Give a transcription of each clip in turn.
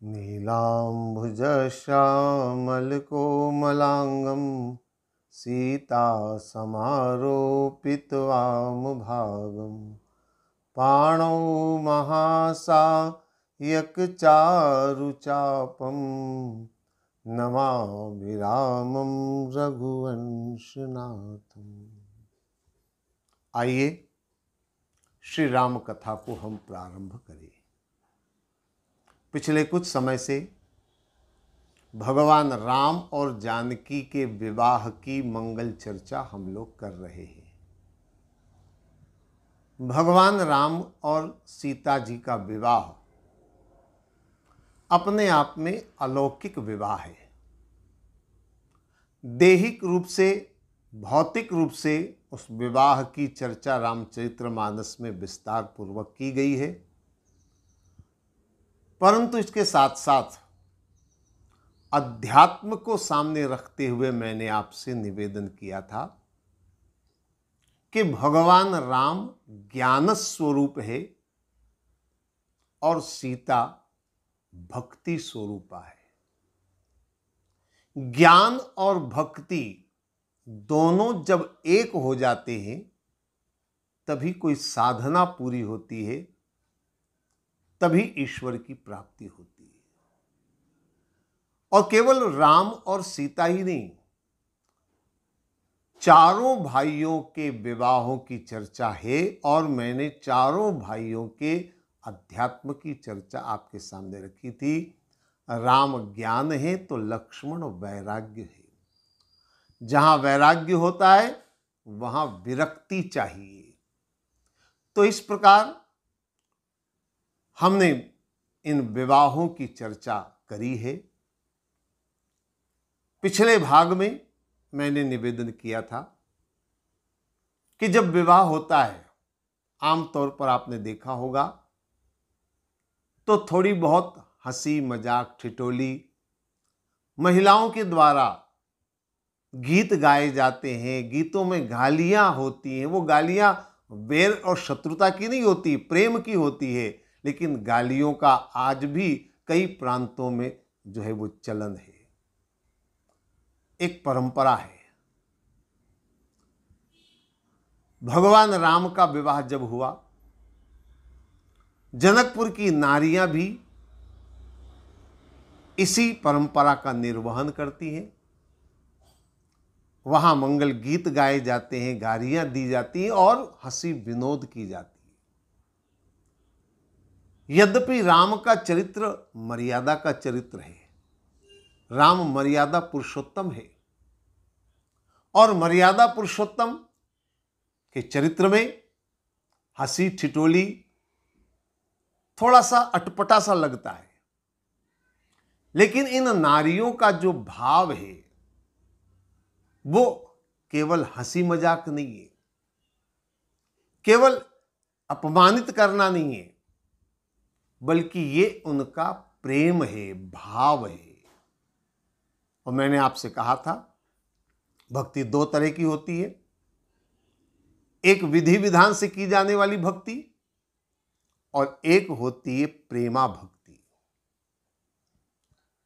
नीलाम्बुजश्यामलकोमलाङ्गं सीतासमारोपितवामभागं पाणौ महासायकचारुचापं नमामि रामं रघुवंशनाथम्। आइए श्री राम कथा को हम प्रारंभ करें। पिछले कुछ समय से भगवान राम और जानकी के विवाह की मंगल चर्चा हम लोग कर रहे हैं। भगवान राम और सीता जी का विवाह अपने आप में अलौकिक विवाह है। दैहिक रूप से, भौतिक रूप से उस विवाह की चर्चा रामचरितमानस में विस्तार पूर्वक की गई है, परंतु इसके साथ साथ अध्यात्म को सामने रखते हुए मैंने आपसे निवेदन किया था कि भगवान राम ज्ञान स्वरूप है और सीता भक्ति स्वरूपा है। ज्ञान और भक्ति दोनों जब एक हो जाते हैं तभी कोई साधना पूरी होती है, तभी ईश्वर की प्राप्ति होती है। और केवल राम और सीता ही नहीं, चारों भाइयों के विवाहों की चर्चा है और मैंने चारों भाइयों के अध्यात्म की चर्चा आपके सामने रखी थी। राम ज्ञान है तो लक्ष्मण वैराग्य है। जहां वैराग्य होता है वहां विरक्ति चाहिए। तो इस प्रकार हमने इन विवाहों की चर्चा करी है। पिछले भाग में मैंने निवेदन किया था कि जब विवाह होता है, आमतौर पर आपने देखा होगा तो थोड़ी बहुत हंसी मजाक ठिठोली, महिलाओं के द्वारा गीत गाए जाते हैं, गीतों में गालियां होती हैं। वो गालियां वैर और शत्रुता की नहीं होती, प्रेम की होती है, लेकिन गालियों का आज भी कई प्रांतों में जो है वो चलन है, एक परंपरा है। भगवान राम का विवाह जब हुआ, जनकपुर की नारियां भी इसी परंपरा का निर्वहन करती हैं। वहां मंगल गीत गाए जाते हैं, गालियां दी जाती हैं और हंसी विनोद की जाती है। यद्यपि राम का चरित्र मर्यादा का चरित्र है, राम मर्यादा पुरुषोत्तम है और मर्यादा पुरुषोत्तम के चरित्र में हंसी ठिठोली थोड़ा सा अटपटा सा लगता है, लेकिन इन नारियों का जो भाव है वो केवल हंसी मजाक नहीं है, केवल अपमानित करना नहीं है, बल्कि ये उनका प्रेम है, भाव है। और मैंने आपसे कहा था भक्ति दो तरह की होती है, एक विधि विधान से की जाने वाली भक्ति और एक होती है प्रेमा भक्ति।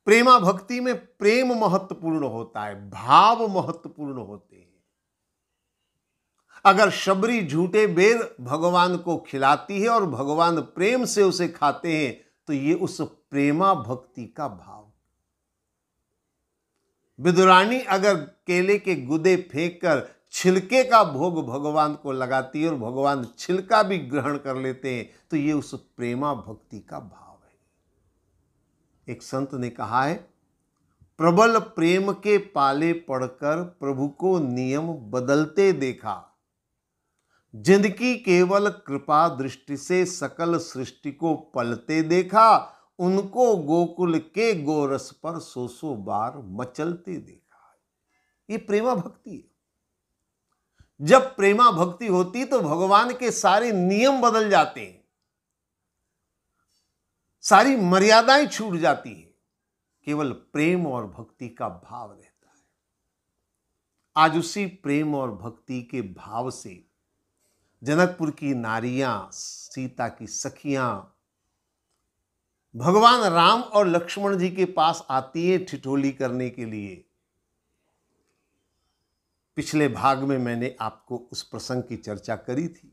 प्रेमा भक्ति में प्रेम महत्वपूर्ण होता है, भाव महत्वपूर्ण होते हैं। अगर शबरी झूठे बेर भगवान को खिलाती है और भगवान प्रेम से उसे खाते हैं तो ये उस प्रेमा भक्ति का भाव। विदुरानी अगर केले के गुदे फेंककर छिलके का भोग भगवान को लगाती है और भगवान छिलका भी ग्रहण कर लेते हैं तो ये उस प्रेमा भक्ति का भाव है। एक संत ने कहा है, प्रबल प्रेम के पाले पड़कर प्रभु को नियम बदलते देखा, जिनकी केवल कृपा दृष्टि से सकल सृष्टि को पलते देखा, उनको गोकुल के गोरस पर सौ बार मचलते देखा। ये प्रेमा भक्ति है। जब प्रेमा भक्ति होती तो भगवान के सारे नियम बदल जाते हैं, सारी मर्यादाएं छूट जाती हैं, केवल प्रेम और भक्ति का भाव रहता है। आज उसी प्रेम और भक्ति के भाव से जनकपुर की नारियां, सीता की सखियां भगवान राम और लक्ष्मण जी के पास आती है ठिठोली करने के लिए। पिछले भाग में मैंने आपको उस प्रसंग की चर्चा करी थी।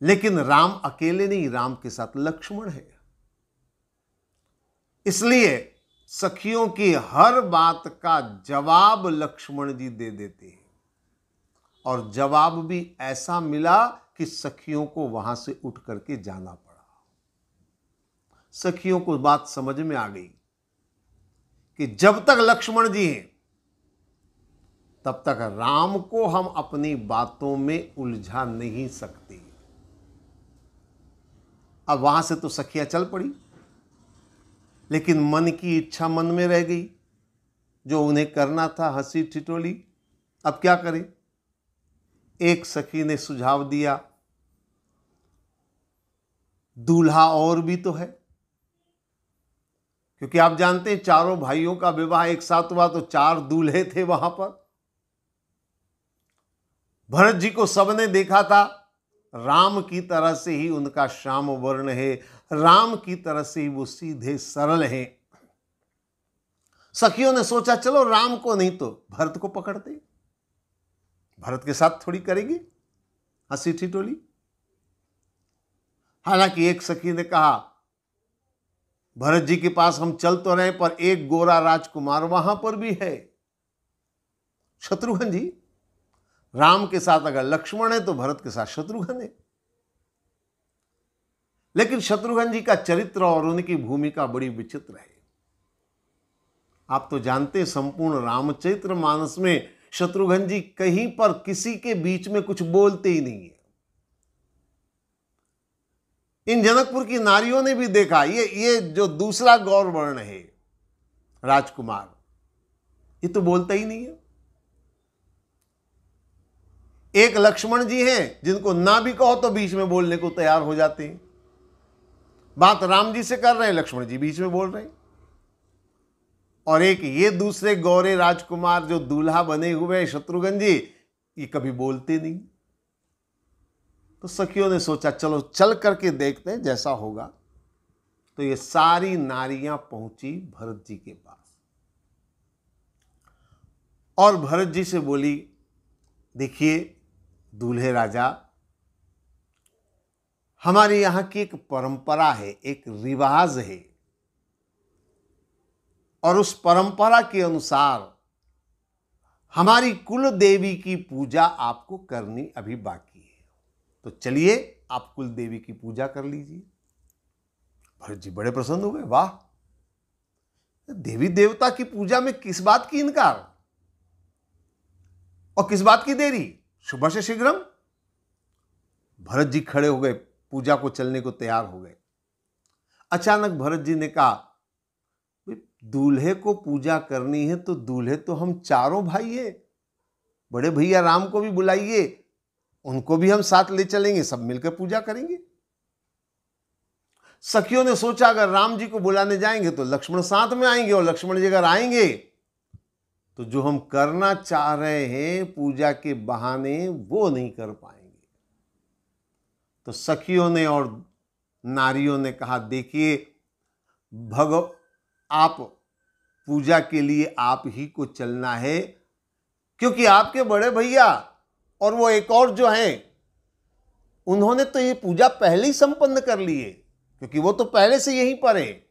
लेकिन राम अकेले नहीं, राम के साथ लक्ष्मण है। इसलिए सखियों की हर बात का जवाब लक्ष्मण जी दे देते हैं, और जवाब भी ऐसा मिला कि सखियों को वहां से उठ करके जाना पड़ा। सखियों को बात समझ में आ गई कि जब तक लक्ष्मण जी हैं तब तक राम को हम अपनी बातों में उलझा नहीं सकते। अब वहां से तो सखियां चल पड़ी, लेकिन मन की इच्छा मन में रह गई, जो उन्हें करना था हंसी ठिठोली। अब क्या करें? एक सखी ने सुझाव दिया, दूल्हा और भी तो है। क्योंकि आप जानते हैं चारों भाइयों का विवाह एक साथ हुआ, तो 4 दूल्हे थे वहां पर। भरत जी को सबने देखा था, राम की तरह से ही उनका श्याम वर्ण है, राम की तरह से ही वो सीधे सरल हैं। सखियों ने सोचा चलो राम को नहीं तो भरत को पकड़ते, भरत के साथ थोड़ी करेंगे हंसी ठिठोली। हालांकि एक सखी ने कहा, भरत जी के पास हम चल तो रहे, पर एक गोरा राजकुमार वहां पर भी है, शत्रुघ्न जी। राम के साथ अगर लक्ष्मण है तो भरत के साथ शत्रुघ्न है। लेकिन शत्रुघ्न जी का चरित्र और उनकी भूमिका बड़ी विचित्र है। आप तो जानते हैं संपूर्ण रामचरित्र मानस में शत्रुघ्न जी कहीं पर किसी के बीच में कुछ बोलते ही नहीं है। इन जनकपुर की नारियों ने भी देखा, ये जो दूसरा गौर वर्ण है राजकुमार, ये तो बोलता ही नहीं है। एक लक्ष्मण जी हैं जिनको ना भी कहो तो बीच में बोलने को तैयार हो जाते हैं। बात राम जी से कर रहे हैं, लक्ष्मण जी बीच में बोल रहे हैं। और एक ये दूसरे गौरे राजकुमार जो दूल्हा बने हुए हैं शत्रुघ्न जी, ये कभी बोलते नहीं। तो सखियों ने सोचा चलो चल करके देखते हैं जैसा होगा। तो ये सारी नारियां पहुंची भरत जी के पास और भरत जी से बोली, देखिए दूल्हे राजा, हमारे यहां की एक परंपरा है, एक रिवाज है, और उस परंपरा के अनुसार हमारी कुल देवी की पूजा आपको करनी अभी बाकी है। तो चलिए आप कुल देवी की पूजा कर लीजिए। भरत जी बड़े प्रसन्न हो गए, वाह, देवी देवता की पूजा में किस बात की इनकार और किस बात की देरी, शुभ से शीघ्रम। भरत जी खड़े हो गए, पूजा को चलने को तैयार हो गए। अचानक भरत जी ने कहा, दूल्हे को पूजा करनी है तो दूल्हे तो हम चारों भाई हैं, बड़े भैया राम को भी बुलाइए, उनको भी हम साथ ले चलेंगे, सब मिलकर पूजा करेंगे। सखियों ने सोचा अगर राम जी को बुलाने जाएंगे तो लक्ष्मण साथ में आएंगे, और लक्ष्मण जी अगर आएंगे तो जो हम करना चाह रहे हैं पूजा के बहाने वो नहीं कर पाएंगे। तो सखियों ने और नारियों ने कहा, देखिए आप पूजा के लिए आप ही को चलना है, क्योंकि आपके बड़े भैया और वो एक और जो हैं उन्होंने तो ये पूजा पहले ही संपन्न कर ली है, क्योंकि वो तो पहले से यहीं पर है।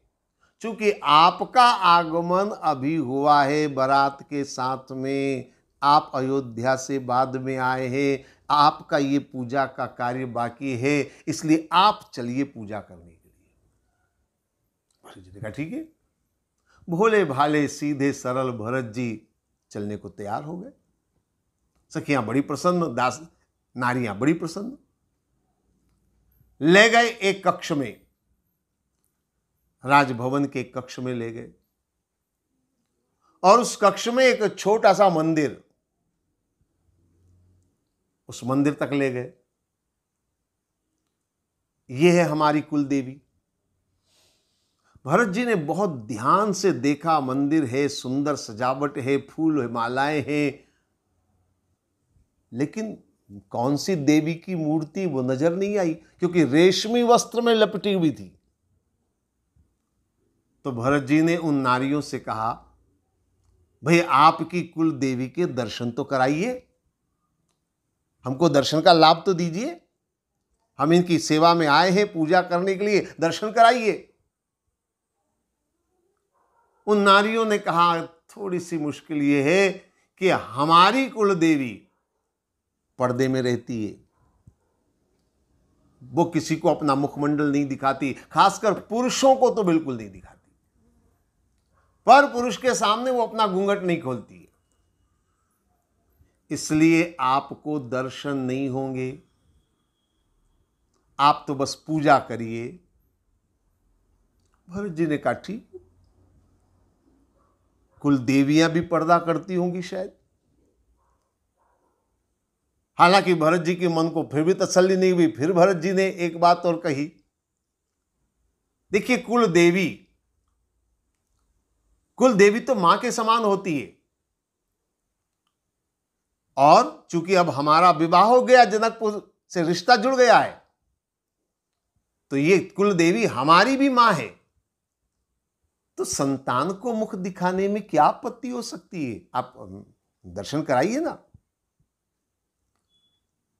चूंकि आपका आगमन अभी हुआ है बारात के साथ में, आप अयोध्या से बाद में आए हैं, आपका ये पूजा का कार्य बाकी है, इसलिए आप चलिए पूजा करने के लिए। भरत जी ने कहा ठीक है। भोले भाले सीधे सरल भरत जी चलने को तैयार हो गए। सखियां बड़ी प्रसन्न, दास नारियां बड़ी प्रसन्न। ले गए एक कक्ष में, राजभवन के कक्ष में ले गए, और उस कक्ष में एक छोटा सा मंदिर, उस मंदिर तक ले गए। यह है हमारी कुल देवी। भरत जी ने बहुत ध्यान से देखा, मंदिर है, सुंदर सजावट है, फूल मालाएं हैं, लेकिन कौन सी देवी की मूर्ति वो नजर नहीं आई, क्योंकि रेशमी वस्त्र में लपटी हुई थी। तो भरत जी ने उन नारियों से कहा, भाई आपकी कुल देवी के दर्शन तो कराइए, हमको दर्शन का लाभ तो दीजिए, हम इनकी सेवा में आए हैं पूजा करने के लिए, दर्शन कराइए। उन नारियों ने कहा, थोड़ी सी मुश्किल ये है कि हमारी कुल देवी पर्दे में रहती है, वो किसी को अपना मुखमंडल नहीं दिखाती, खासकर पुरुषों को तो बिल्कुल नहीं दिखाती। पर पुरुष के सामने वो अपना घूंघट नहीं खोलती है, इसलिए आपको दर्शन नहीं होंगे, आप तो बस पूजा करिए। भरत जी ने कहा, ठीक, कुल देवियां भी पर्दा करती होंगी शायद। हालांकि भरत जी के मन को फिर भी तसल्ली नहीं हुई। फिर भरत जी ने एक बात और कही, देखिए कुल देवी तो मां के समान होती है, और चूंकि अब हमारा विवाह हो गया, जनकपुर से रिश्ता जुड़ गया है, तो ये कुल देवी हमारी भी मां है, तो संतान को मुख दिखाने में क्या आपत्ति हो सकती है, आप दर्शन कराइए ना।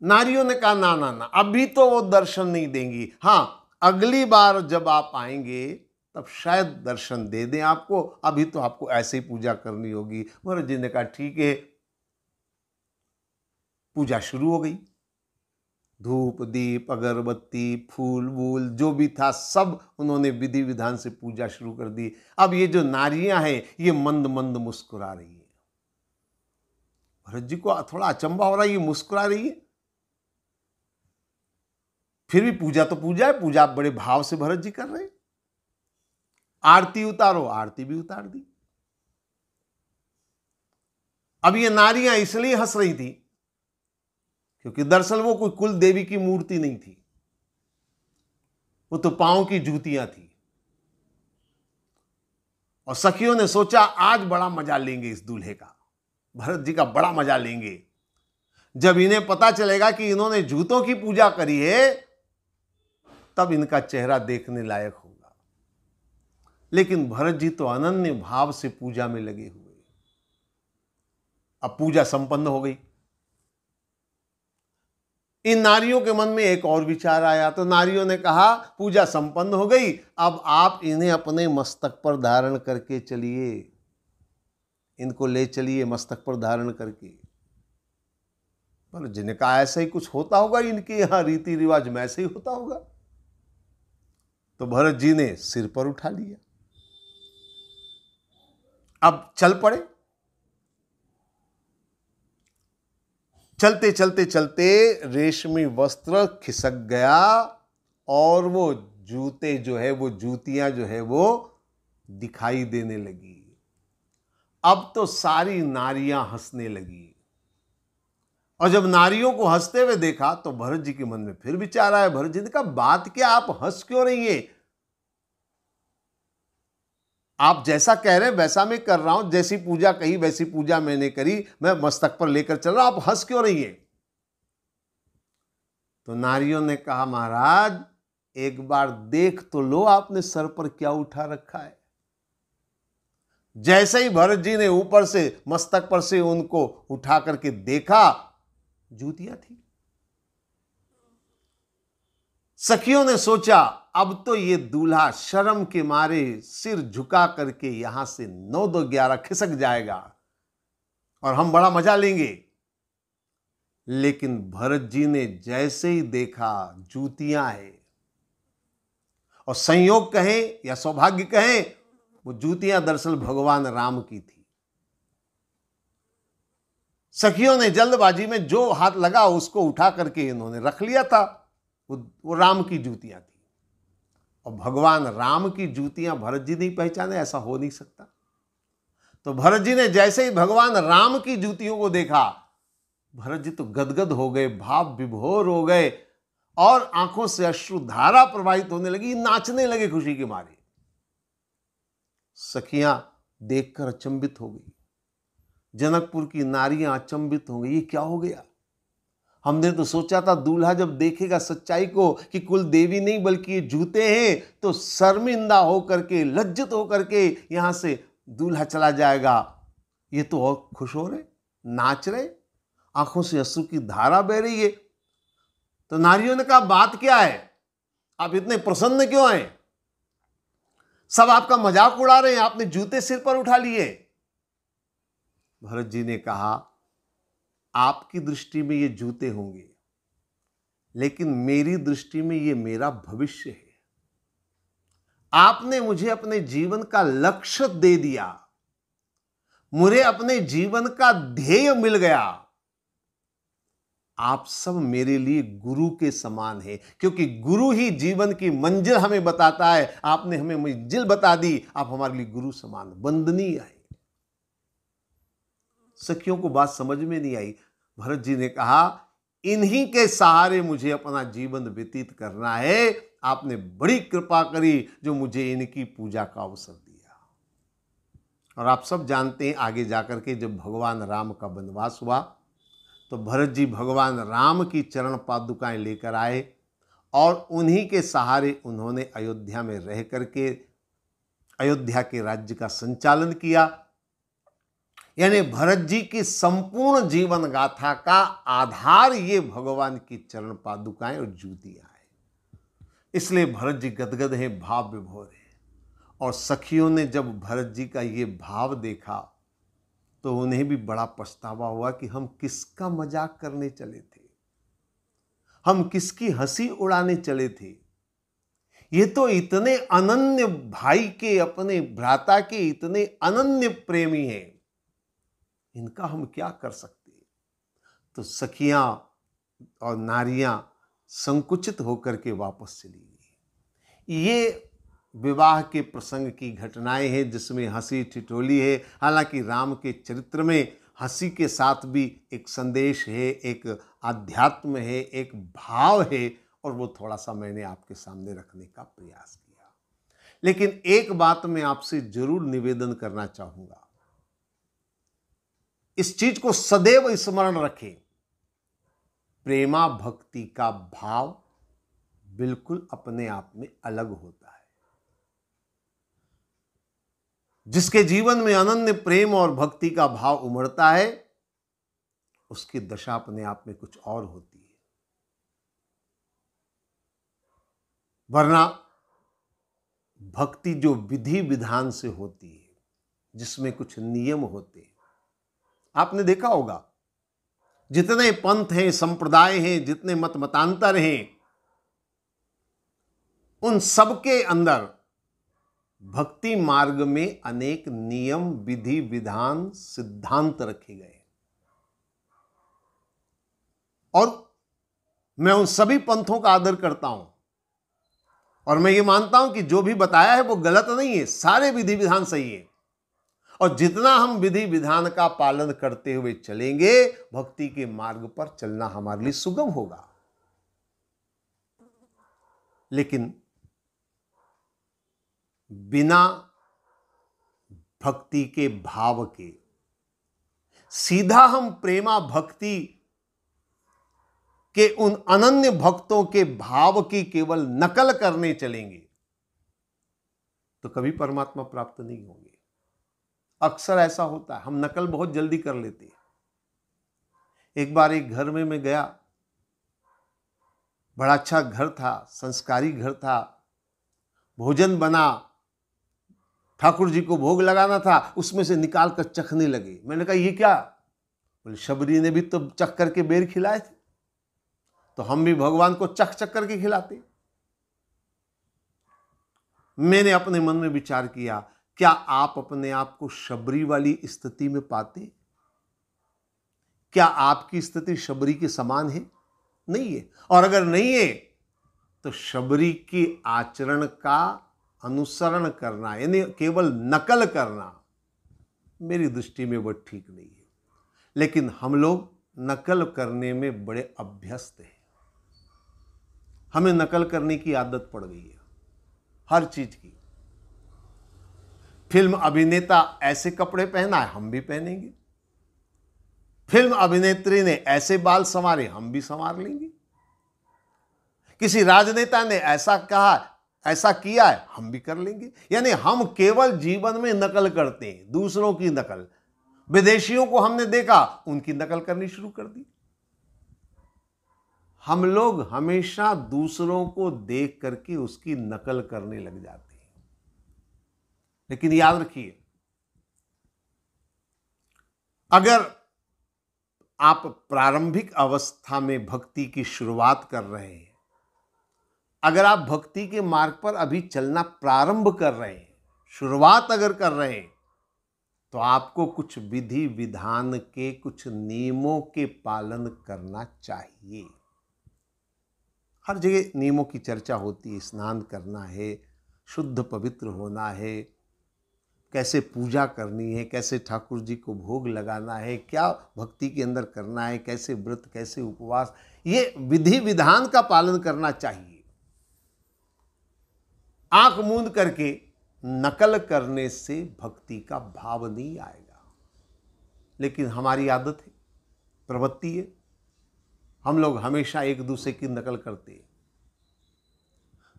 नारियों ने कहा, ना ना ना, अभी तो वो दर्शन नहीं देंगी, हां अगली बार जब आप आएंगे तब शायद दर्शन दे दें आपको, अभी तो आपको ऐसे ही पूजा करनी होगी। भरत जी ने कहा, ठीक है। पूजा शुरू हो गई, धूप दीप अगरबत्ती फूल वूल जो भी था सब उन्होंने विधि विधान से पूजा शुरू कर दी। अब ये जो नारियां हैं ये मंद मंद मुस्कुरा रही है। भरत जी को थोड़ा अचंभा हो रहा है, ये मुस्कुरा रही है, फिर भी पूजा तो पूजा है, पूजा बड़े भाव से भरत जी कर रहे हैं। आरती उतारो, आरती भी उतार दी। अब ये नारियां इसलिए हंस रही थी क्योंकि दरअसल वो कोई कुल देवी की मूर्ति नहीं थी, वो तो पांव की जूतियां थी। और सखियों ने सोचा आज बड़ा मजा लेंगे इस दूल्हे का, भरत जी का बड़ा मजा लेंगे। जब इन्हें पता चलेगा कि इन्होंने जूतों की पूजा करी है तब इनका चेहरा देखने लायक होगा। लेकिन भरत जी तो अनन्य भाव से पूजा में लगे हुए। अब पूजा संपन्न हो गई। इन नारियों के मन में एक और विचार आया, तो नारियों ने कहा, पूजा संपन्न हो गई, अब आप इन्हें अपने मस्तक पर धारण करके चलिए, इनको ले चलिए मस्तक पर धारण करके। पर जिन्हें कहा ऐसा ही कुछ होता होगा, इनके यहां रीति रिवाज में ऐसे ही होता होगा। तो भरत जी ने सिर पर उठा लिया। अब चल पड़े। चलते चलते चलते रेशमी वस्त्र खिसक गया और वो जूते जो है, वो जूतियां जो है वो दिखाई देने लगी। अब तो सारी नारियां हंसने लगी। और जब नारियों को हंसते हुए देखा तो भरत जी के मन में फिर विचार आया। भरत जी ने कहा, बात क्या, आप हंस क्यों रही हैं? आप जैसा कह रहे हैं वैसा मैं कर रहा हूं, जैसी पूजा कही वैसी पूजा मैंने करी, मैं मस्तक पर लेकर चल रहा हूं, आप हंस क्यों रही हैं? तो नारियों ने कहा, महाराज एक बार देख तो लो आपने सर पर क्या उठा रखा है। जैसे ही भरत जी ने ऊपर से मस्तक पर से उनको उठा करके देखा, जूतियां थी। सखियों ने सोचा अब तो ये दूल्हा शर्म के मारे सिर झुका करके यहां से 9-2-11 खिसक जाएगा और हम बड़ा मजा लेंगे। लेकिन भरत जी ने जैसे ही देखा जूतियां हैं, और संयोग कहें या सौभाग्य कहें, वो जूतियां दरअसल भगवान राम की थी। सखियों ने जल्दबाजी में जो हाथ लगा उसको उठा करके इन्होंने रख लिया था। वो राम की जूतियां थी। और भगवान राम की जूतियां भरत जी नहीं पहचाने, ऐसा हो नहीं सकता। तो भरत जी ने जैसे ही भगवान राम की जूतियों को देखा, भरत जी तो गदगद हो गए, भाव विभोर हो गए और आंखों से अश्रुधारा प्रवाहित होने लगी, नाचने लगे खुशी के मारे। सखियां देखकर अचंभित हो गई। जनकपुर की नारियां अचंभित हो गई, ये क्या हो गया? हमने तो सोचा था दूल्हा जब देखेगा सच्चाई को कि कुल देवी नहीं बल्कि ये जूते हैं, तो शर्मिंदा होकर के, लज्जित होकर के यहां से दूल्हा चला जाएगा। ये तो और खुश हो रहे, नाच रहे, आंखों से अश्रु की धारा बह रही है। तो नारियों ने कहा, बात क्या है, आप इतने प्रसन्न क्यों हैं? सब आपका मजाक उड़ा रहे हैं, आपने जूते सिर पर उठा लिए। भरत जी ने कहा, आपकी दृष्टि में ये जूते होंगे, लेकिन मेरी दृष्टि में ये मेरा भविष्य है। आपने मुझे अपने जीवन का लक्ष्य दे दिया, मुझे अपने जीवन का ध्येय मिल गया। आप सब मेरे लिए गुरु के समान हैं, क्योंकि गुरु ही जीवन की मंजिल हमें बताता है। आपने हमें मंजिल बता दी, आप हमारे लिए गुरु समान वंदनीय है। सखियों को बात समझ में नहीं आई। भरत जी ने कहा, इन्हीं के सहारे मुझे अपना जीवन व्यतीत करना है। आपने बड़ी कृपा करी जो मुझे इनकी पूजा का अवसर दिया। और आप सब जानते हैं, आगे जाकर के जब भगवान राम का वनवास हुआ तो भरत जी भगवान राम की चरण पादुकाएं लेकर आए और उन्हीं के सहारे उन्होंने अयोध्या में रह करके अयोध्या के राज्य का संचालन किया। यानी भरत जी की संपूर्ण जीवन गाथा का आधार ये भगवान की चरण पादुकाएं और जूतियां हैं। इसलिए भरत जी गदगद हैं, भाव विभोर हैं। और सखियों ने जब भरत जी का ये भाव देखा तो उन्हें भी बड़ा पछतावा हुआ कि हम किसका मजाक करने चले थे, हम किसकी हंसी उड़ाने चले थे। ये तो इतने अनन्य भाई के, अपने भ्राता के इतने अनन्य प्रेमी हैं, इनका हम क्या कर सकते। तो सखियां और नारियां संकुचित होकर के वापस चली गई। ये विवाह के प्रसंग की घटनाएं हैं जिसमें हंसी ठिठोली है। हालांकि राम के चरित्र में हंसी के साथ भी एक संदेश है, एक आध्यात्म है, एक भाव है, और वो थोड़ा सा मैंने आपके सामने रखने का प्रयास किया। लेकिन एक बात मैं आपसे जरूर निवेदन करना चाहूंगा, इस चीज को सदैव स्मरण रखें, प्रेमा भक्ति का भाव बिल्कुल अपने आप में अलग होता है। जिसके जीवन में अनन्य प्रेम और भक्ति का भाव उमड़ता है, उसकी दशा अपने आप में कुछ और होती है। वरना भक्ति जो विधि विधान से होती है, जिसमें कुछ नियम होते हैं, आपने देखा होगा जितने पंथ हैं, संप्रदाय हैं, जितने मत मतांतर हैं, उन सबके अंदर भक्ति मार्ग में अनेक नियम, विधि विधान, सिद्धांत रखे गए। और मैं उन सभी पंथों का आदर करता हूं और मैं ये मानता हूं कि जो भी बताया है वो गलत नहीं है, सारे विधि विधान सही है। और जितना हम विधि विधान का पालन करते हुए चलेंगे, भक्ति के मार्ग पर चलना हमारे लिए सुगम होगा। लेकिन बिना भक्ति के भाव के सीधा हम प्रेमा भक्ति के उन अनन्य भक्तों के भाव की केवल नकल करने चलेंगे तो कभी परमात्मा प्राप्त नहीं होंगे। अक्सर ऐसा होता है, हम नकल बहुत जल्दी कर लेते हैं। एक बार एक घर में मैं गया, बड़ा अच्छा घर था, संस्कारी घर था, भोजन बना, ठाकुर जी को भोग लगाना था, उसमें से निकाल कर चखने लगे। मैंने कहा ये क्या? बोले शबरी ने भी तो चख करके बेर खिलाए थे, तो हम भी भगवान को चख चख करके खिलाते। मैंने अपने मन में विचार किया, क्या आप अपने आप को शबरी वाली स्थिति में पाते? क्या आपकी स्थिति शबरी के समान है? नहीं है। और अगर नहीं है तो शबरी के आचरण का अनुसरण करना, यानी केवल नकल करना, मेरी दृष्टि में वह ठीक नहीं है। लेकिन हम लोग नकल करने में बड़े अभ्यस्त हैं। हमें नकल करने की आदत पड़ गई है हर चीज की। फिल्म अभिनेता ऐसे कपड़े पहना है, हम भी पहनेंगे। फिल्म अभिनेत्री ने ऐसे बाल संवारे, हम भी संवार लेंगे। किसी राजनेता ने ऐसा कहा, ऐसा किया है, हम भी कर लेंगे। यानी हम केवल जीवन में नकल करते हैं, दूसरों की नकल। विदेशियों को हमने देखा, उनकी नकल करनी शुरू कर दी। हम लोग हमेशा दूसरों को देख करके उसकी नकल करने लग जाते हैं। लेकिन याद रखिए, अगर आप प्रारंभिक अवस्था में भक्ति की शुरुआत कर रहे हैं, अगर आप भक्ति के मार्ग पर अभी चलना प्रारंभ कर रहे हैं, शुरुआत अगर कर रहे हैं, तो आपको कुछ विधि विधान के, कुछ नियमों के पालन करना चाहिए। हर जगह नियमों की चर्चा होती है। स्नान करना है, शुद्ध पवित्र होना है, कैसे पूजा करनी है, कैसे ठाकुर जी को भोग लगाना है, क्या भक्ति के अंदर करना है, कैसे व्रत, कैसे उपवास, ये विधि विधान का पालन करना चाहिए। आंख मूंद करके नकल करने से भक्ति का भाव नहीं आएगा। लेकिन हमारी आदत है, प्रवृत्ति है, हम लोग हमेशा एक दूसरे की नकल करते हैं।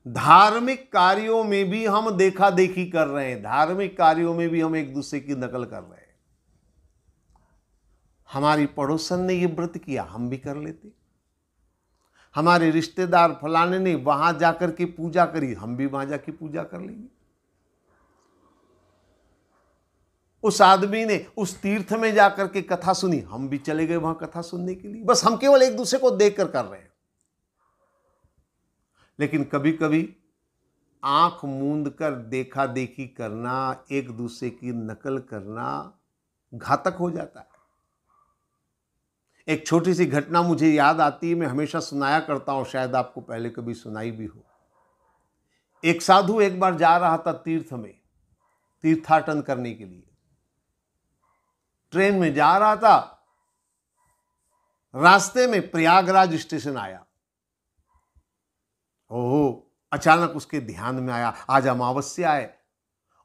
धार्मिक कार्यों में भी हम देखा देखी कर रहे हैं, धार्मिक कार्यों में भी हम एक दूसरे की नकल कर रहे हैं। हमारी पड़ोसन ने ये व्रत किया, हम भी कर लेते। हमारे रिश्तेदार फलाने ने वहां जाकर के पूजा करी, हम भी वहां जाके पूजा कर लेंगे। उस आदमी ने उस तीर्थ में जाकर के कथा सुनी, हम भी चले गए वहां कथा सुनने के लिए। बस हम केवल एक दूसरे को देखकर कर रहे हैं। लेकिन कभी कभी आंख मूंद कर देखा देखी करना, एक दूसरे की नकल करना घातक हो जाता है। एक छोटी सी घटना मुझे याद आती है, मैं हमेशा सुनाया करता हूं, शायद आपको पहले कभी सुनाई भी हो। एक साधु एक बार जा रहा था तीर्थ में, तीर्थाटन करने के लिए। ट्रेन में जा रहा था, रास्ते में प्रयागराज स्टेशन आया। ओहो, अचानक उसके ध्यान में आया आज अमावस्या है,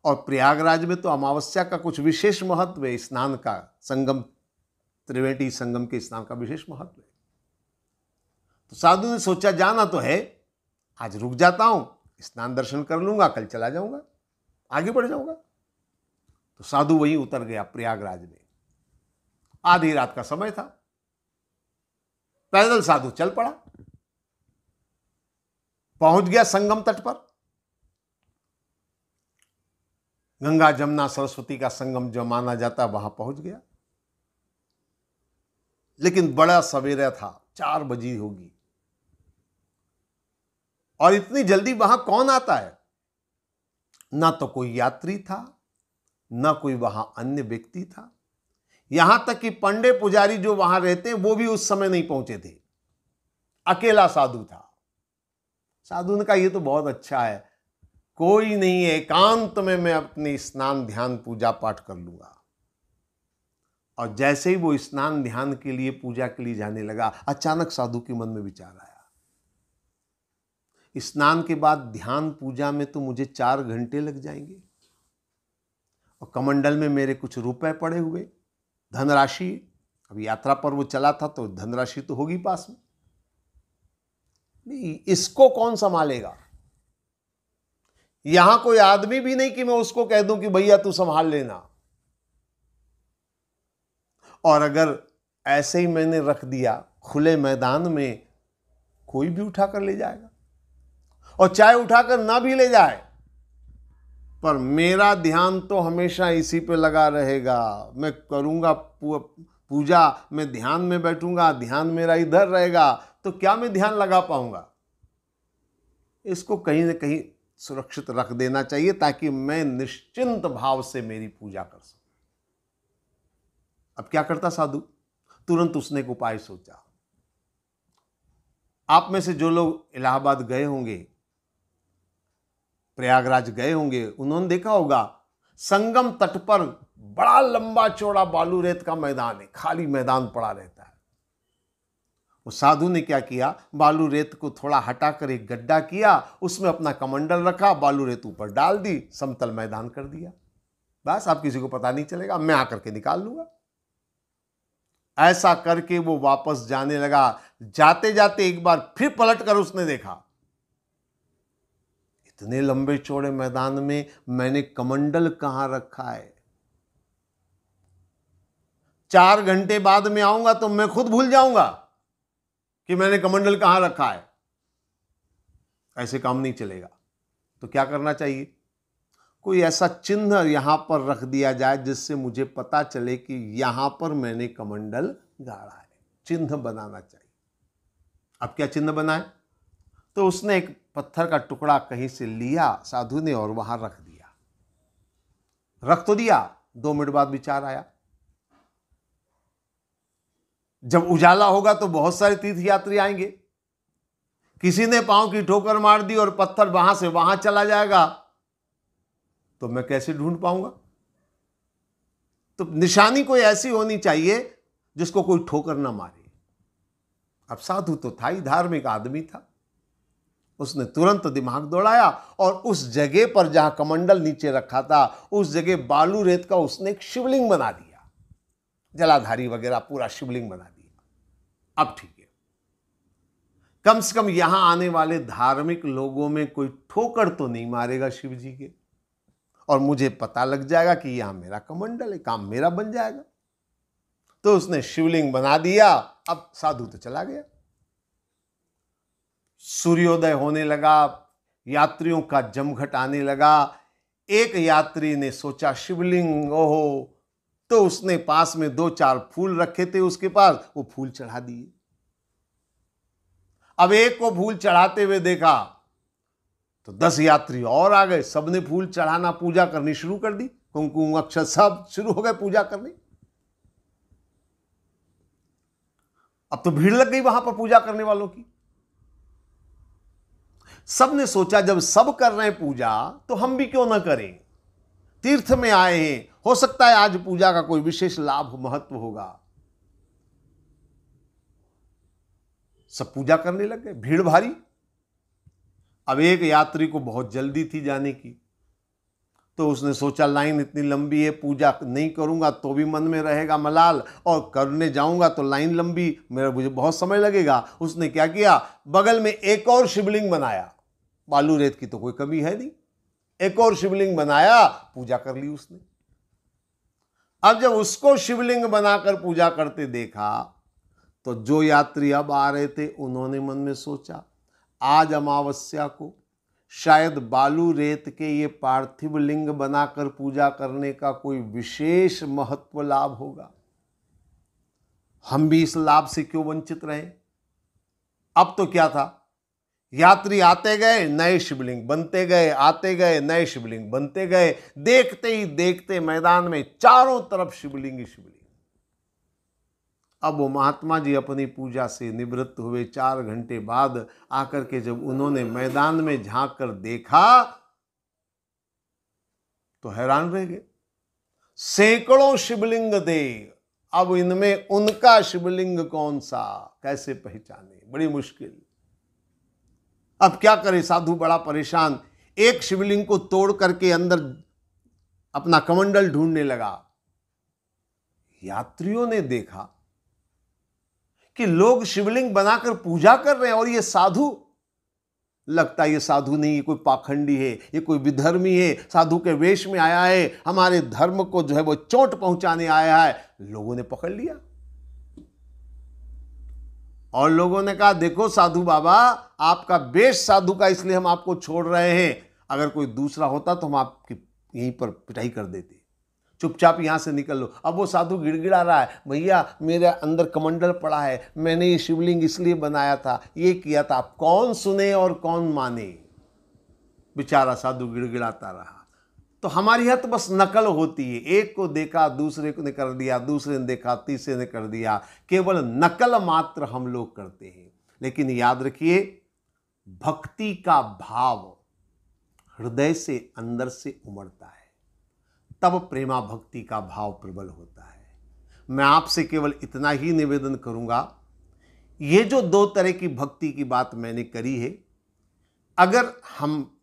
और प्रयागराज में तो अमावस्या का कुछ विशेष महत्व है। स्नान का, संगम, त्रिवेणी संगम के स्नान का विशेष महत्व है। तो साधु ने सोचा जाना तो है, आज रुक जाता हूं, स्नान दर्शन कर लूंगा, कल चला जाऊंगा, आगे बढ़ जाऊंगा। तो साधु वहीं उतर गया प्रयागराज में। आधी रात का समय था, पैदल साधु चल पड़ा, पहुंच गया संगम तट पर। गंगा जमुना सरस्वती का संगम जो माना जाता वहां पहुंच गया। लेकिन बड़ा सवेरा था, 4 बजे होगी, और इतनी जल्दी वहां कौन आता है? ना तो कोई यात्री था, ना कोई वहां अन्य व्यक्ति था। यहां तक कि पंडे पुजारी जो वहां रहते हैं वो भी उस समय नहीं पहुंचे थे। अकेला साधु था। साधु ने कहा ये तो बहुत अच्छा है, कोई नहीं है, एकांत में मैं अपनी स्नान ध्यान पूजा पाठ कर लूंगा। और जैसे ही वो स्नान ध्यान के लिए, पूजा के लिए जाने लगा, अचानक साधु के मन में विचार आया, स्नान के बाद ध्यान पूजा में तो मुझे 4 घंटे लग जाएंगे, और कमंडल में मेरे कुछ रुपए पड़े हुए, धनराशि, अब यात्रा पर वो चला था तो धनराशि तो होगी पास में, नहीं, इसको कौन संभालेगा? यहां कोई आदमी भी नहीं कि मैं उसको कह दूं कि भैया तू संभाल लेना। और अगर ऐसे ही मैंने रख दिया खुले मैदान में, कोई भी उठाकर ले जाएगा, और चाहे उठाकर ना भी ले जाए, पर मेरा ध्यान तो हमेशा इसी पे लगा रहेगा। मैं करूंगा पूजा, मैं ध्यान में बैठूंगा, ध्यान मेरा इधर रहेगा, तो क्या मैं ध्यान लगा पाऊंगा? इसको कहीं ना कहीं सुरक्षित रख देना चाहिए, ताकि मैं निश्चिंत भाव से मेरी पूजा कर सकूं। अब क्या करता साधु? तुरंत उसने एक उपाय सोचा। आप में से जो लोग इलाहाबाद गए होंगे, प्रयागराज गए होंगे, उन्होंने देखा होगा संगम तट पर बड़ा लंबा चौड़ा बालू रेत का मैदान है, खाली मैदान पड़ा रहता है। वो साधु ने क्या किया, बालू रेत को थोड़ा हटाकर एक गड्ढा किया, उसमें अपना कमंडल रखा, बालू रेत ऊपर डाल दी, समतल मैदान कर दिया। बस अब किसी को पता नहीं चलेगा, मैं आकर के निकाल लूंगा। ऐसा करके वो वापस जाने लगा। जाते जाते एक बार फिर पलट कर उसने देखा, इतने लंबे चौड़े मैदान में मैंने कमंडल कहां रखा है। 4 घंटे बाद में आऊंगा तो मैं खुद भूल जाऊंगा कि मैंने कमंडल कहां रखा है। ऐसे काम नहीं चलेगा। तो क्या करना चाहिए? कोई ऐसा चिन्ह यहां पर रख दिया जाए जिससे मुझे पता चले कि यहां पर मैंने कमंडल गाड़ा है। चिन्ह बनाना चाहिए। अब क्या चिन्ह बनाए? तो उसने एक पत्थर का टुकड़ा कहीं से लिया साधु ने और वहां रख दिया। रख तो दिया, 2 मिनट बाद विचार आया, जब उजाला होगा तो बहुत सारे तीर्थ यात्री आएंगे। किसी ने पांव की ठोकर मार दी और पत्थर वहां से वहां चला जाएगा तो मैं कैसे ढूंढ पाऊंगा? तो निशानी कोई ऐसी होनी चाहिए जिसको कोई ठोकर ना मारे। अब साधु तो था ही, धार्मिक आदमी था। उसने तुरंत दिमाग दौड़ाया और उस जगह पर जहां कमंडल नीचे रखा था उस जगह बालू रेत का उसने एक शिवलिंग बना दिया, जलाधारी वगैरह पूरा शिवलिंग बना दिया। अब ठीक है, कम से कम यहां आने वाले धार्मिक लोगों में कोई ठोकर तो नहीं मारेगा शिव जी के, और मुझे पता लग जाएगा कि यहां मेरा कमंडल है, काम मेरा बन जाएगा। तो उसने शिवलिंग बना दिया। अब साधु तो चला गया। सूर्योदय होने लगा, यात्रियों का जमघट आने लगा। एक यात्री ने सोचा शिवलिंग, ओहो, तो उसने पास में 2-4 फूल रखे थे उसके पास, वो फूल चढ़ा दिए। अब एक को फूल चढ़ाते हुए देखा तो 10 यात्री और आ गए, सबने फूल चढ़ाना, पूजा करनी शुरू कर दी। कुमकुम अक्षत सब शुरू हो गए पूजा करनी। अब तो भीड़ लग गई वहां पर पूजा करने वालों की। सबने सोचा जब सब कर रहे हैं पूजा तो हम भी क्यों ना करें, तीर्थ में आए हैं, हो सकता है आज पूजा का कोई विशेष लाभ महत्व होगा। सब पूजा करने लग गए, भीड़ भारी। अब एक यात्री को बहुत जल्दी थी जाने की, तो उसने सोचा लाइन इतनी लंबी है, पूजा नहीं करूंगा तो भी मन में रहेगा मलाल, और करने जाऊंगा तो लाइन लंबी, मुझे बहुत समय लगेगा। उसने क्या किया, बगल में एक और शिवलिंग बनाया। बालू रेत की तो कोई कमी है नहीं, एक और शिवलिंग बनाया, पूजा कर ली उसने। अब जब उसको शिवलिंग बनाकर पूजा करते देखा तो जो यात्री अब आ रहे थे उन्होंने मन में सोचा, आज अमावस्या को शायद बालू रेत के ये पार्थिव लिंग बनाकर पूजा करने का कोई विशेष महत्व लाभ होगा, हम भी इस लाभ से क्यों वंचित रहे। अब तो क्या था, यात्री आते गए, नए शिवलिंग बनते गए, आते गए, नए शिवलिंग बनते गए। देखते ही देखते मैदान में चारों तरफ शिवलिंग ही शिवलिंग। अब वो महात्मा जी अपनी पूजा से निवृत्त हुए। 4 घंटे बाद आकर के जब उन्होंने मैदान में झांक कर देखा तो हैरान रह गए। सैकड़ों शिवलिंग थे, अब इनमें उनका शिवलिंग कौन सा, कैसे पहचाने, बड़ी मुश्किल। अब क्या करे, साधु बड़ा परेशान। एक शिवलिंग को तोड़ करके अंदर अपना कमंडल ढूंढने लगा। यात्रियों ने देखा कि लोग शिवलिंग बनाकर पूजा कर रहे हैं और ये साधु, लगता है ये साधु नहीं, ये कोई पाखंडी है, ये कोई विधर्मी है, साधु के वेश में आया है, हमारे धर्म को जो है वो चोट पहुंचाने आया है। लोगों ने पकड़ लिया और लोगों ने कहा, देखो साधु बाबा, आपका वेश साधु का, इसलिए हम आपको छोड़ रहे हैं, अगर कोई दूसरा होता तो हम आपकी यहीं पर पिटाई कर देते, चुपचाप यहां से निकल लो। अब वो साधु गिड़गिड़ा रहा है, भैया मेरे अंदर कमंडल पड़ा है, मैंने ये शिवलिंग इसलिए बनाया था, ये किया था। कौन सुने और कौन माने, बेचारा साधु गिड़गिड़ाता रहा। तो हमारी यह तो बस नकल होती है, एक को देखा दूसरे को ने कर दिया, दूसरे ने देखा तीसरे ने कर दिया, केवल नकल मात्र हम लोग करते हैं। लेकिन याद रखिए, भक्ति का भाव हृदय से अंदर से उमड़ता है, तब प्रेमा भक्ति का भाव प्रबल होता है। मैं आपसे केवल इतना ही निवेदन करूंगा, ये जो 2 तरह की भक्ति की बात मैंने करी है, अगर हम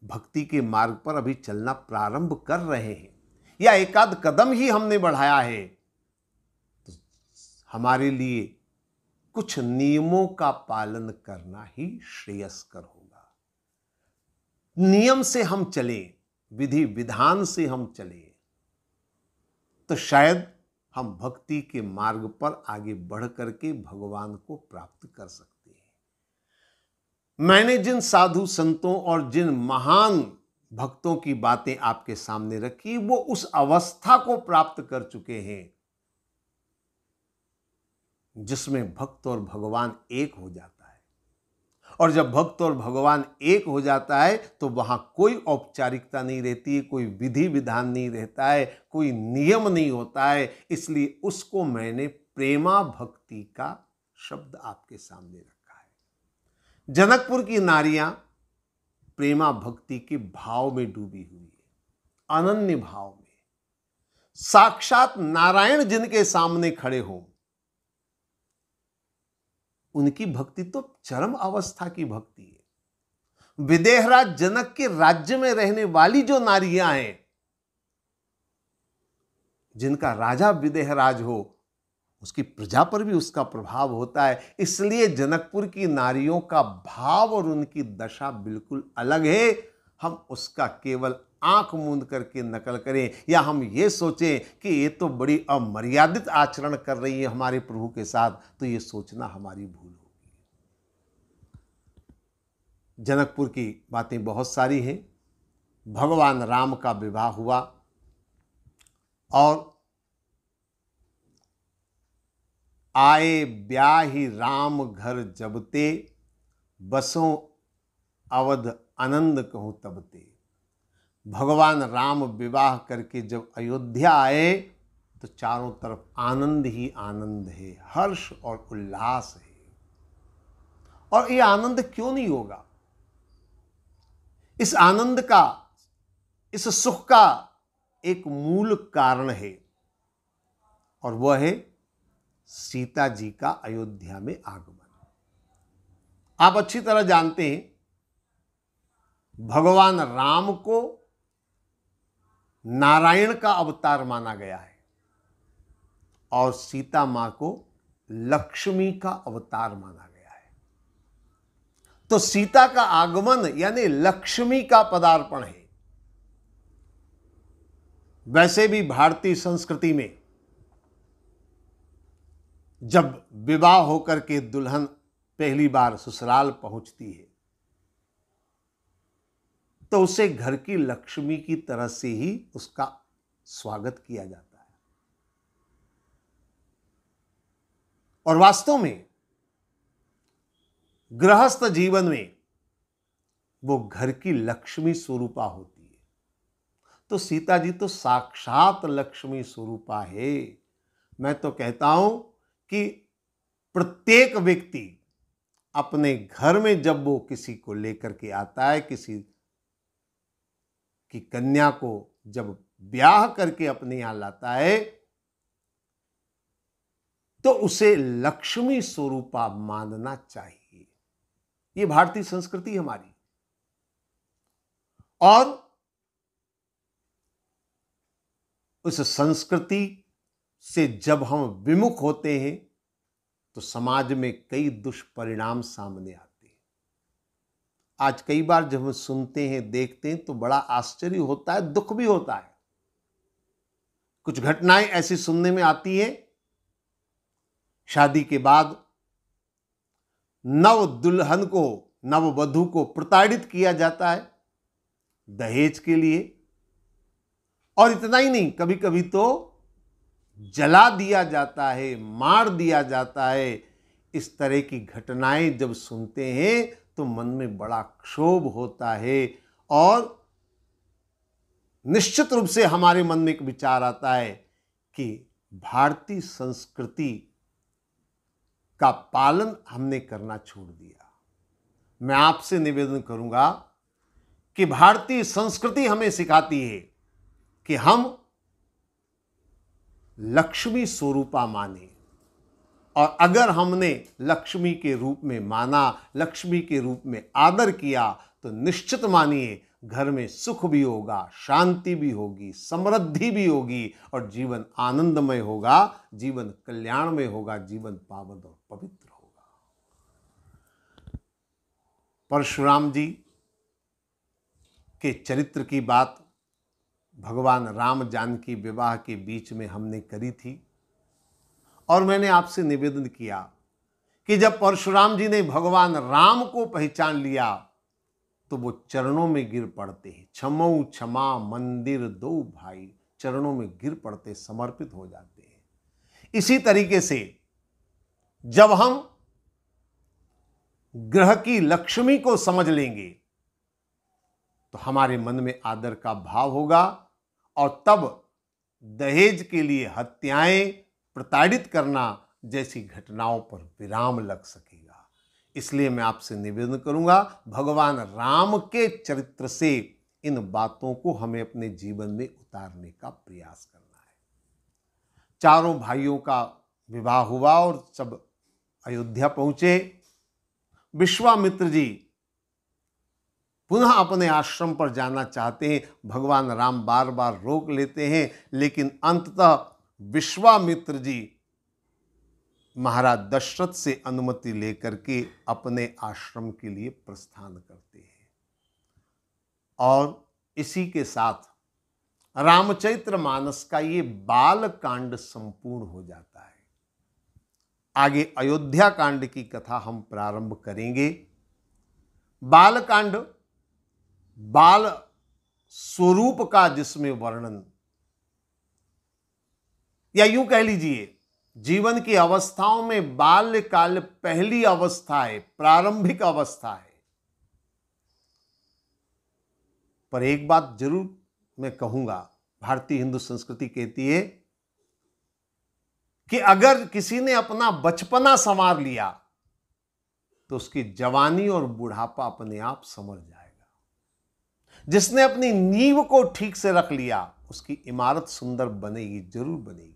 भक्ति के मार्ग पर अभी चलना प्रारंभ कर रहे हैं या एक आध कदम ही हमने बढ़ाया है, तो हमारे लिए कुछ नियमों का पालन करना ही श्रेयस्कर होगा। नियम से हम चलें, विधि विधान से हम चलें, तो शायद हम भक्ति के मार्ग पर आगे बढ़ करके भगवान को प्राप्त कर सकते हैं। मैंने जिन साधु संतों और जिन महान भक्तों की बातें आपके सामने रखी, वो उस अवस्था को प्राप्त कर चुके हैं जिसमें भक्त और भगवान एक हो जाता है। और जब भक्त और भगवान एक हो जाता है तो वहां कोई औपचारिकता नहीं रहती है, कोई विधि विधान नहीं रहता है, कोई नियम नहीं होता है। इसलिए उसको मैंने प्रेमा भक्ति का शब्द आपके सामने रखा है। जनकपुर की नारियां प्रेमा भक्ति के भाव में डूबी हुई है, अनन्य भाव में। साक्षात नारायण जिनके सामने खड़े हों, उनकी भक्ति तो चरम अवस्था की भक्ति है। विदेहराज जनक के राज्य में रहने वाली जो नारियां हैं, जिनका राजा विदेहराज हो, उसकी प्रजा पर भी उसका प्रभाव होता है। इसलिए जनकपुर की नारियों का भाव और उनकी दशा बिल्कुल अलग है। हम उसका केवल आंख मूंद करके नकल करें या हम ये सोचें कि ये तो बड़ी अमर्यादित आचरण कर रही है हमारे प्रभु के साथ, तो ये सोचना हमारी भूल होगी। जनकपुर की बातें बहुत सारी हैं। भगवान राम का विवाह हुआ और आए ब्याही राम घर जबते, बसों अवध आनंद कहूं तबते। भगवान राम विवाह करके जब अयोध्या आए तो चारों तरफ आनंद ही आनंद है, हर्ष और उल्लास है। और ये आनंद क्यों नहीं होगा? इस आनंद का, इस सुख का एक मूल कारण है, और वह है सीता जी का अयोध्या में आगमन। आप अच्छी तरह जानते हैं, भगवान राम को नारायण का अवतार माना गया है और सीता मां को लक्ष्मी का अवतार माना गया है। तो सीता का आगमन यानी लक्ष्मी का पदार्पण है। वैसे भी भारतीय संस्कृति में जब विवाह होकर के दुल्हन पहली बार ससुराल पहुंचती है तो उसे घर की लक्ष्मी की तरह से ही उसका स्वागत किया जाता है। और वास्तव में गृहस्थ जीवन में वो घर की लक्ष्मी स्वरूपा होती है। तो सीता जी तो साक्षात लक्ष्मी स्वरूपा है। मैं तो कहता हूं कि प्रत्येक व्यक्ति अपने घर में जब वो किसी को लेकर के आता है, किसी की कन्या को जब ब्याह करके अपने यहां लाता है, तो उसे लक्ष्मी स्वरूपा मानना चाहिए। ये भारतीय संस्कृति हमारी। और उस संस्कृति से जब हम विमुख होते हैं तो समाज में कई दुष्परिणाम सामने आते हैं। आज कई बार जब हम सुनते हैं, देखते हैं, तो बड़ा आश्चर्य होता है, दुख भी होता है। कुछ घटनाएं ऐसी सुनने में आती हैं, शादी के बाद नव दुल्हन को, नववधू को प्रताड़ित किया जाता है दहेज के लिए। और इतना ही नहीं, कभी कभी तो जला दिया जाता है, मार दिया जाता है। इस तरह की घटनाएं जब सुनते हैं तो मन में बड़ा क्षोभ होता है और निश्चित रूप से हमारे मन में एक विचार आता है कि भारतीय संस्कृति का पालन हमने करना छोड़ दिया। मैं आपसे निवेदन करूंगा कि भारतीय संस्कृति हमें सिखाती है कि हम लक्ष्मी स्वरूपा माने, और अगर हमने लक्ष्मी के रूप में माना, लक्ष्मी के रूप में आदर किया, तो निश्चित मानिए घर में सुख भी होगा, शांति भी होगी, समृद्धि भी होगी और जीवन आनंदमय होगा, जीवन कल्याणमय होगा, जीवन पावन और पवित्र होगा। परशुराम जी के चरित्र की बात भगवान राम जानकी विवाह के बीच में हमने करी थी और मैंने आपसे निवेदन किया कि जब परशुराम जी ने भगवान राम को पहचान लिया तो वो चरणों में गिर पड़ते हैं। क्षमऊ क्षमा मंदिर दो भाई, चरणों में गिर पड़ते, समर्पित हो जाते हैं। इसी तरीके से जब हम ग्रह की लक्ष्मी को समझ लेंगे तो हमारे मन में आदर का भाव होगा और तब दहेज के लिए हत्याएं, प्रताड़ित करना जैसी घटनाओं पर विराम लग सकेगा। इसलिए मैं आपसे निवेदन करूंगा, भगवान राम के चरित्र से इन बातों को हमें अपने जीवन में उतारने का प्रयास करना है। चारों भाइयों का विवाह हुआ और सब अयोध्या पहुंचे। विश्वामित्र जी पुनः अपने आश्रम पर जाना चाहते हैं, भगवान राम बार बार रोक लेते हैं, लेकिन अंततः विश्वामित्र जी महाराज दशरथ से अनुमति लेकर के अपने आश्रम के लिए प्रस्थान करते हैं। और इसी के साथ रामचरितमानस का ये बाल कांड संपूर्ण हो जाता है। आगे अयोध्या कांड की कथा हम प्रारंभ करेंगे। बाल कांड बाल स्वरूप का जिसमें वर्णन, या यूं कह लीजिए जीवन की अवस्थाओं में बाल्यकाल पहली अवस्था है, प्रारंभिक अवस्था है। पर एक बात जरूर मैं कहूंगा, भारतीय हिंदू संस्कृति कहती है कि अगर किसी ने अपना बचपना संवार लिया तो उसकी जवानी और बुढ़ापा अपने आप संवर जाएगा। जिसने अपनी नींव को ठीक से रख लिया उसकी इमारत सुंदर बनेगी, जरूर बनेगी।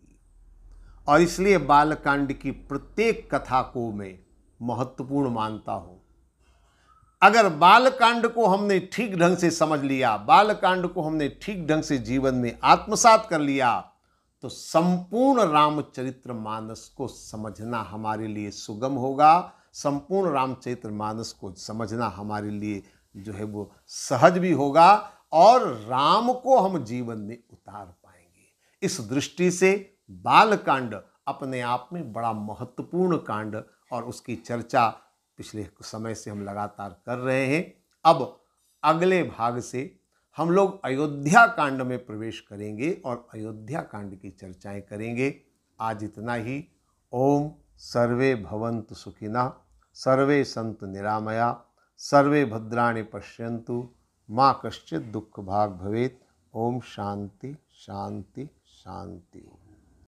और इसलिए बालकांड की प्रत्येक कथा को मैं महत्वपूर्ण मानता हूं। अगर बालकांड को हमने ठीक ढंग से समझ लिया, बालकांड को हमने ठीक ढंग से जीवन में आत्मसात कर लिया तो संपूर्ण रामचरितमानस को समझना हमारे लिए सुगम होगा। संपूर्ण रामचरितमानस को समझना हमारे लिए जो है वो सहज भी होगा और राम को हम जीवन में उतार पाएंगे। इस दृष्टि से बालकांड अपने आप में बड़ा महत्वपूर्ण कांड और उसकी चर्चा पिछले कुछ समय से हम लगातार कर रहे हैं। अब अगले भाग से हम लोग अयोध्या कांड में प्रवेश करेंगे और अयोध्या कांड की चर्चाएं करेंगे। आज इतना ही। ओम सर्वे भवन्तु सुखिनः, सर्वे सन्तु निरामया, सर्वे भद्राणि पश्यन्तु, मा कश्चित् दुःख भाग् भवेत्। ओम शांति शांति शांति।